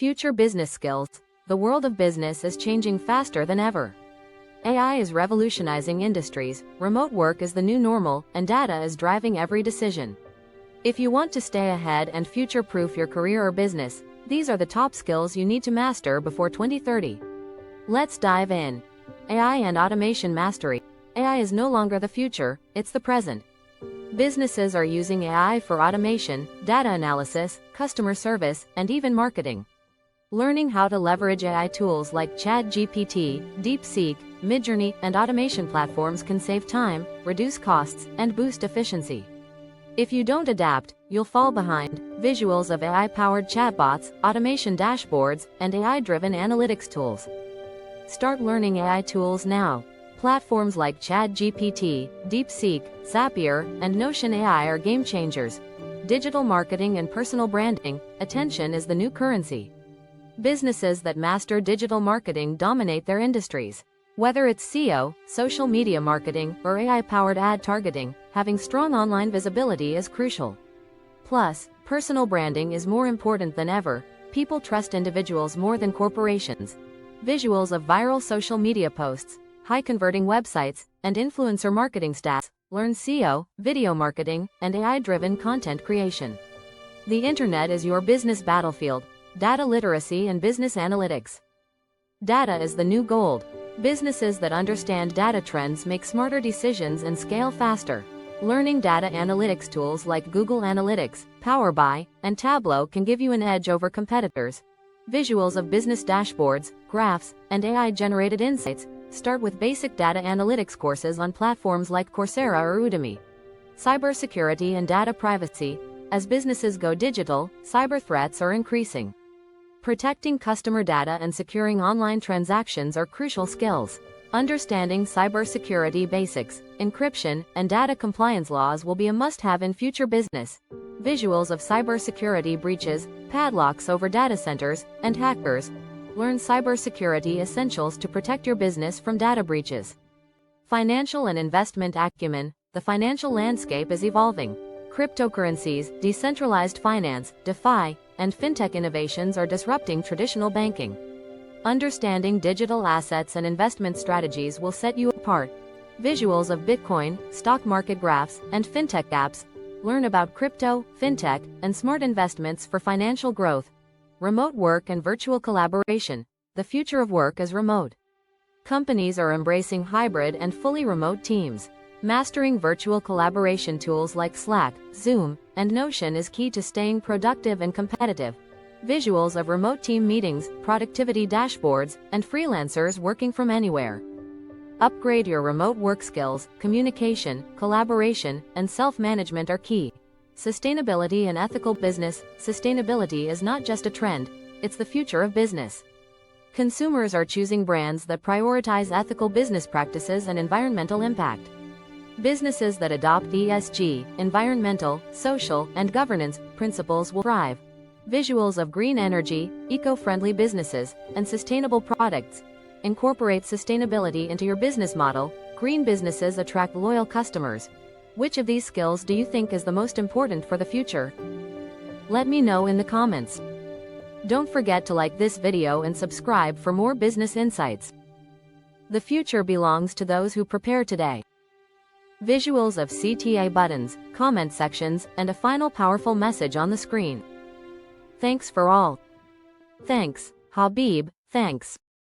Future business skills. The world of business is changing faster than ever. AI is revolutionizing industries, remote work is the new normal, and data is driving every decision. If you want to stay ahead and future-proof your career or business, these are the top skills you need to master before 2030. Let's dive in. AI and automation mastery. AI is no longer the future, it's the present. Businesses are using AI for automation, data analysis, customer service, and even marketing. Learning how to leverage AI tools like ChatGPT, DeepSeek, Midjourney, and automation platforms can save time, reduce costs, and boost efficiency. If you don't adapt, you'll fall behind. Visuals of AI-powered chatbots, automation dashboards, and AI-driven analytics tools. Start learning AI tools now. Platforms like ChatGPT, DeepSeek, Zapier, and Notion AI are game changers. Digital marketing and personal branding, attention is the new currency. Businesses that master digital marketing dominate their industries. Whether it's SEO, social media marketing, or AI-powered ad targeting, having strong online visibility is crucial. Plus, personal branding is more important than ever. People trust individuals more than corporations. Visuals of viral social media posts, high-converting websites, and influencer marketing stats. Learn SEO, video marketing, and AI-driven content creation. The internet is your business battlefield. Data literacy and business analytics. Data is the new gold. Businesses that understand data trends make smarter decisions and scale faster. Learning data analytics tools like Google Analytics, Power BI, and Tableau can give you an edge over competitors. Visuals of business dashboards, graphs, and AI-generated insights. Start with basic data analytics courses on platforms like Coursera or Udemy. Cybersecurity and data privacy. As businesses go digital, cyber threats are increasing. Protecting customer data and securing online transactions are crucial skills. Understanding cybersecurity basics, encryption, and data compliance laws will be a must-have in future business. Visuals of cybersecurity breaches, padlocks over data centers, and hackers. Learn cybersecurity essentials to protect your business from data breaches. Financial and investment acumen. The financial landscape is evolving. Cryptocurrencies, decentralized finance, DeFi, and fintech innovations are disrupting traditional banking. Understanding digital assets and investment strategies will set you apart. Visuals of Bitcoin, stock market graphs, and fintech apps. Learn about crypto, fintech, and smart investments for financial growth. Remote work and virtual collaboration. The future of work is remote. Companies are embracing hybrid and fully remote teams. Mastering virtual collaboration tools like Slack, Zoom, and Notion is key to staying productive and competitive. Visuals of remote team meetings, productivity dashboards, and freelancers working from anywhere. Upgrade your remote work skills. Communication, collaboration, and self-management are key. Sustainability and ethical business. Sustainability is not just a trend, it's the future of business. Consumers are choosing brands that prioritize ethical business practices and environmental impact. Businesses that adopt ESG, environmental, social, and governance principles will thrive. Visuals of green energy, eco-friendly businesses, and sustainable products. Incorporate sustainability into your business model. Green businesses attract loyal customers. Which of these skills do you think is the most important for the future? Let me know in the comments. Don't forget to like this video and subscribe for more business insights. The future belongs to those who prepare today. Visuals of CTA buttons, comment sections, and a final powerful message on the screen. Thanks for all. Thanks, Habib, thanks.